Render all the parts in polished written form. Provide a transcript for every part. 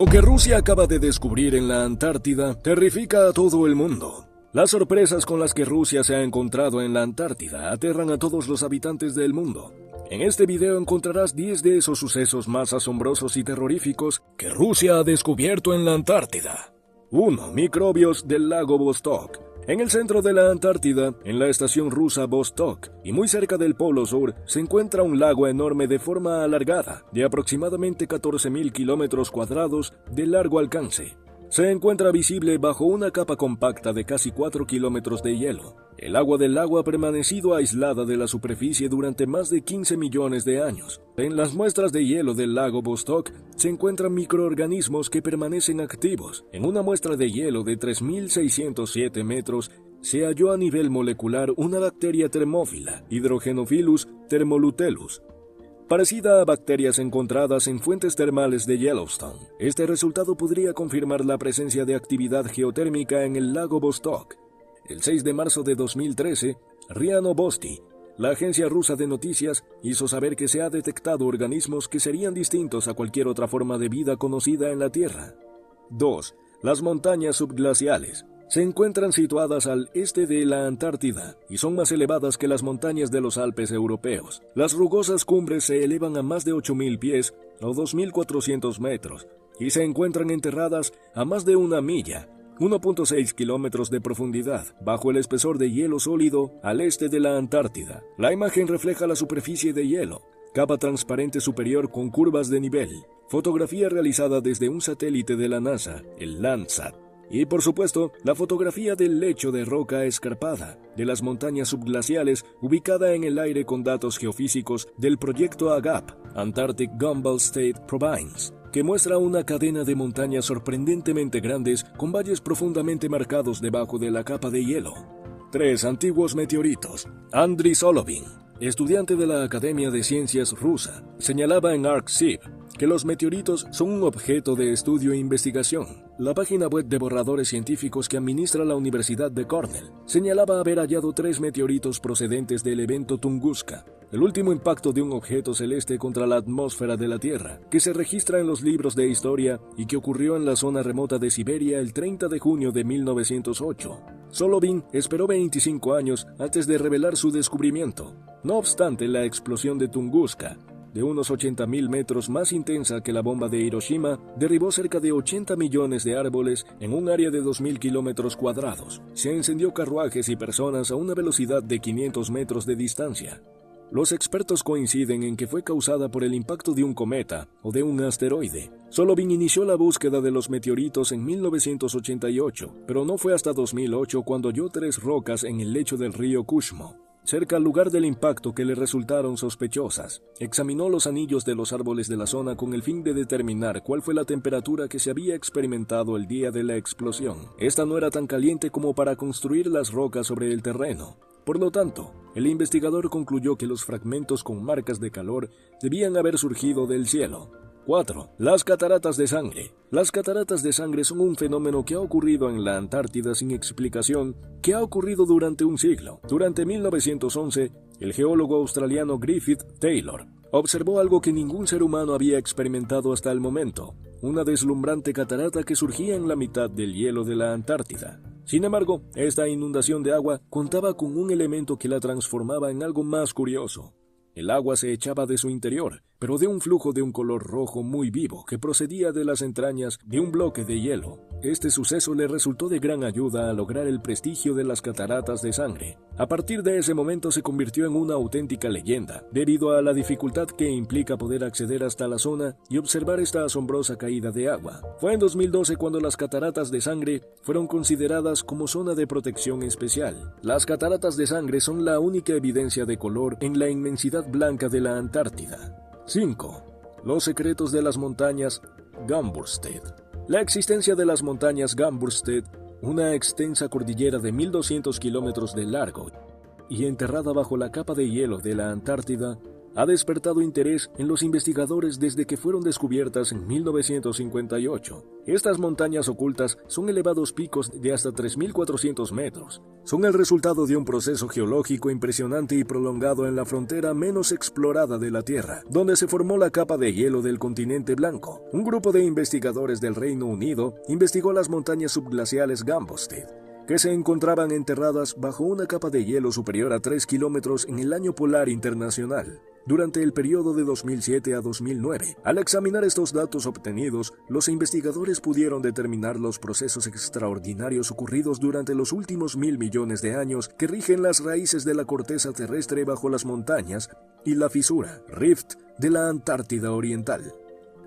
Lo que Rusia acaba de descubrir en la Antártida terrifica a todo el mundo. Las sorpresas con las que Rusia se ha encontrado en la Antártida aterran a todos los habitantes del mundo. En este video encontrarás 10 de esos sucesos más asombrosos y terroríficos que Rusia ha descubierto en la Antártida. 1. Microbios del lago Vostok. En el centro de la Antártida, en la estación rusa Vostok, y muy cerca del Polo Sur, se encuentra un lago enorme de forma alargada, de aproximadamente 14.000 kilómetros cuadrados de largo alcance. Se encuentra visible bajo una capa compacta de casi 4 kilómetros de hielo. El agua del lago ha permanecido aislada de la superficie durante más de 15 millones de años. En las muestras de hielo del lago Vostok se encuentran microorganismos que permanecen activos. En una muestra de hielo de 3.607 metros se halló a nivel molecular una bacteria termófila, Hydrogenophilus thermolutellus, parecida a bacterias encontradas en fuentes termales de Yellowstone. Este resultado podría confirmar la presencia de actividad geotérmica en el lago Vostok. El 6 de marzo de 2013, RIA Novosti, la agencia rusa de noticias, hizo saber que se ha detectado organismos que serían distintos a cualquier otra forma de vida conocida en la Tierra. 2. Las montañas subglaciales. Se encuentran situadas al este de la Antártida y son más elevadas que las montañas de los Alpes europeos. Las rugosas cumbres se elevan a más de 8.000 pies o 2.400 metros y se encuentran enterradas a más de una milla, 1.6 kilómetros de profundidad, bajo el espesor de hielo sólido al este de la Antártida. La imagen refleja la superficie de hielo, capa transparente superior con curvas de nivel, fotografía realizada desde un satélite de la NASA, el Landsat. Y por supuesto, la fotografía del lecho de roca escarpada de las montañas subglaciales ubicada en el aire con datos geofísicos del proyecto AGAP, Antarctic Gumball State Province, que muestra una cadena de montañas sorprendentemente grandes con valles profundamente marcados debajo de la capa de hielo. 3. Antiguos meteoritos. Andriy Solovin, estudiante de la Academia de Ciencias rusa, señalaba en ArcSIP que los meteoritos son un objeto de estudio e investigación. La página web de borradores científicos que administra la Universidad de Cornell señalaba haber hallado 3 meteoritos procedentes del evento Tunguska, el último impacto de un objeto celeste contra la atmósfera de la Tierra, que se registra en los libros de historia y que ocurrió en la zona remota de Siberia el 30 de junio de 1908. Solovin esperó 25 años antes de revelar su descubrimiento. No obstante, la explosión de Tunguska, de unos 80.000 metros más intensa que la bomba de Hiroshima, derribó cerca de 80 millones de árboles en un área de 2.000 kilómetros cuadrados. Se encendió carruajes y personas a una velocidad de 500 metros de distancia. Los expertos coinciden en que fue causada por el impacto de un cometa o de un asteroide. Solovin inició la búsqueda de los meteoritos en 1988, pero no fue hasta 2008 cuando halló 3 rocas en el lecho del río Kushmo, cerca al lugar del impacto, que le resultaron sospechosas. Examinó los anillos de los árboles de la zona con el fin de determinar cuál fue la temperatura que se había experimentado el día de la explosión. Esta no era tan caliente como para construir las rocas sobre el terreno. Por lo tanto, el investigador concluyó que los fragmentos con marcas de calor debían haber surgido del cielo. 4. Las cataratas de sangre. Las cataratas de sangre son un fenómeno que ha ocurrido en la Antártida sin explicación, que ha ocurrido durante un siglo. Durante 1911, el geólogo australiano Griffith Taylor observó algo que ningún ser humano había experimentado hasta el momento: una deslumbrante catarata que surgía en la mitad del hielo de la Antártida. Sin embargo, esta inundación de agua contaba con un elemento que la transformaba en algo más curioso. El agua se echaba de su interior, pero de un flujo de un color rojo muy vivo que procedía de las entrañas de un bloque de hielo. Este suceso le resultó de gran ayuda a lograr el prestigio de las cataratas de sangre. A partir de ese momento se convirtió en una auténtica leyenda, debido a la dificultad que implica poder acceder hasta la zona y observar esta asombrosa caída de agua. Fue en 2012 cuando las cataratas de sangre fueron consideradas como zona de protección especial. Las cataratas de sangre son la única evidencia de color en la inmensidad blanca de la Antártida. 5. Los secretos de las montañas Gamburstedt. La existencia de las montañas Gamburstedt, una extensa cordillera de 1.200 kilómetros de largo y enterrada bajo la capa de hielo de la Antártida, ha despertado interés en los investigadores desde que fueron descubiertas en 1958. Estas montañas ocultas son elevados picos de hasta 3.400 metros. Son el resultado de un proceso geológico impresionante y prolongado en la frontera menos explorada de la Tierra, donde se formó la capa de hielo del continente blanco. Un grupo de investigadores del Reino Unido investigó las montañas subglaciales Gambosted, que se encontraban enterradas bajo una capa de hielo superior a 3 kilómetros en el año polar internacional, durante el periodo de 2007 a 2009. Al examinar estos datos obtenidos, los investigadores pudieron determinar los procesos extraordinarios ocurridos durante los últimos 1.000 millones de años que rigen las raíces de la corteza terrestre bajo las montañas y la fisura, rift, de la Antártida Oriental.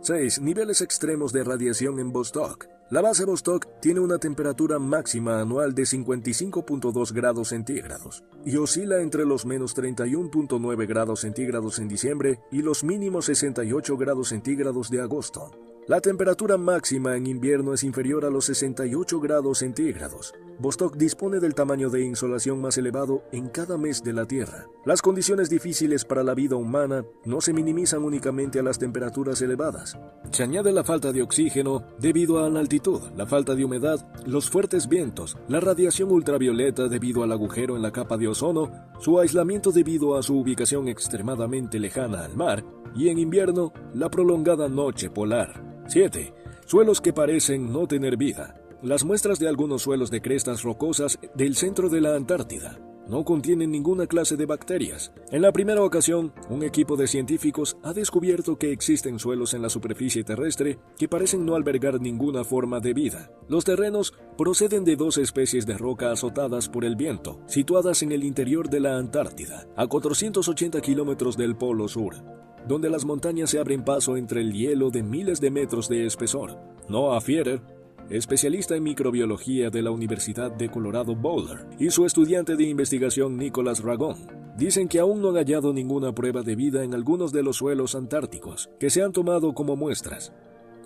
6. Niveles extremos de radiación en Vostok. La base Vostok tiene una temperatura máxima anual de 55.2 grados centígrados y oscila entre los menos 31.9 grados centígrados en diciembre y los mínimos 68 grados centígrados de agosto. La temperatura máxima en invierno es inferior a los 68 grados centígrados. Vostok dispone del tamaño de insolación más elevado en cada mes de la Tierra. Las condiciones difíciles para la vida humana no se minimizan únicamente a las temperaturas elevadas. Se añade la falta de oxígeno debido a la altitud, la falta de humedad, los fuertes vientos, la radiación ultravioleta debido al agujero en la capa de ozono, su aislamiento debido a su ubicación extremadamente lejana al mar y en invierno la prolongada noche polar. 7. Suelos que parecen no tener vida. Las muestras de algunos suelos de crestas rocosas del centro de la Antártida no contienen ninguna clase de bacterias. En la primera ocasión, un equipo de científicos ha descubierto que existen suelos en la superficie terrestre que parecen no albergar ninguna forma de vida. Los terrenos proceden de dos especies de roca azotadas por el viento, situadas en el interior de la Antártida, a 480 kilómetros del Polo Sur, donde las montañas se abren paso entre el hielo de miles de metros de espesor. Noah Fierer, especialista en microbiología de la Universidad de Colorado Boulder, y su estudiante de investigación Nicholas Ragone, dicen que aún no han hallado ninguna prueba de vida en algunos de los suelos antárticos que se han tomado como muestras.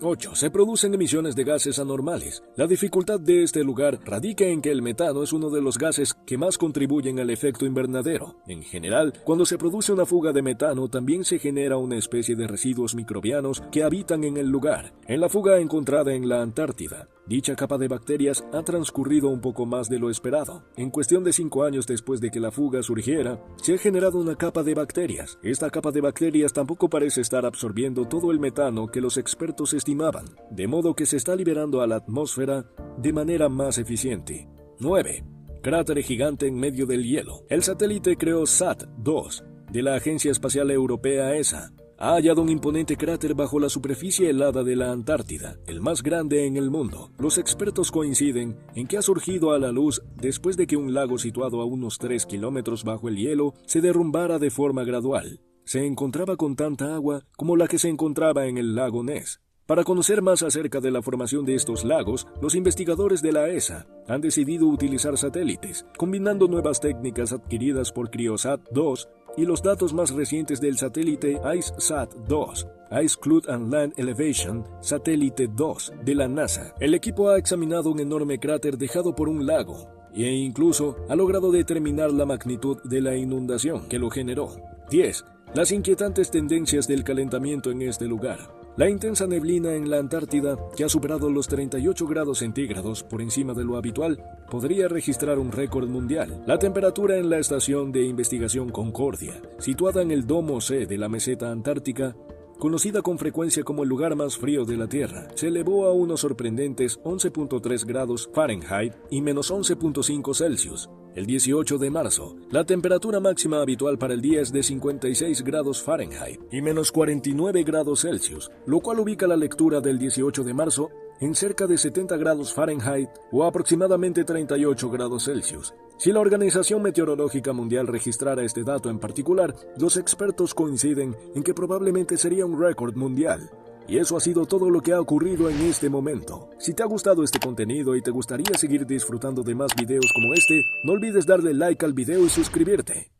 8. Se producen emisiones de gases anormales. La dificultad de este lugar radica en que el metano es uno de los gases que más contribuyen al efecto invernadero. En general, cuando se produce una fuga de metano, también se genera una especie de residuos microbianos que habitan en el lugar. En la fuga encontrada en la Antártida, dicha capa de bacterias ha transcurrido un poco más de lo esperado. En cuestión de 5 años después de que la fuga surgiera, se ha generado una capa de bacterias. Esta capa de bacterias tampoco parece estar absorbiendo todo el metano que los expertos estimaban, de modo que se está liberando a la atmósfera de manera más eficiente. 9. Cráter gigante en medio del hielo. El satélite CREOSAT-2 de la Agencia Espacial Europea ESA ha hallado un imponente cráter bajo la superficie helada de la Antártida, el más grande en el mundo. Los expertos coinciden en que ha surgido a la luz después de que un lago situado a unos 3 kilómetros bajo el hielo se derrumbara de forma gradual. Se encontraba con tanta agua como la que se encontraba en el lago Ness. Para conocer más acerca de la formación de estos lagos, los investigadores de la ESA han decidido utilizar satélites, combinando nuevas técnicas adquiridas por CREOSAT-2 y los datos más recientes del satélite IceSat-2, Ice Cloud and Land Elevation Satélite 2 de la NASA. El equipo ha examinado un enorme cráter dejado por un lago e incluso ha logrado determinar la magnitud de la inundación que lo generó. 10. Las inquietantes tendencias del calentamiento en este lugar. La intensa neblina en la Antártida, que ha superado los 38 grados centígrados por encima de lo habitual, podría registrar un récord mundial. La temperatura en la estación de investigación Concordia, situada en el domo C de la meseta antártica, conocida con frecuencia como el lugar más frío de la Tierra, se elevó a unos sorprendentes 11.3 grados Fahrenheit y menos 11.5 Celsius. El 18 de marzo, la temperatura máxima habitual para el día es de 56 grados Fahrenheit y menos 49 grados Celsius, lo cual ubica la lectura del 18 de marzo en cerca de 70 grados Fahrenheit o aproximadamente 38 grados Celsius. Si la Organización Meteorológica Mundial registrara este dato en particular, los expertos coinciden en que probablemente sería un récord mundial. Y eso ha sido todo lo que ha ocurrido en este momento. Si te ha gustado este contenido y te gustaría seguir disfrutando de más videos como este, no olvides darle like al video y suscribirte.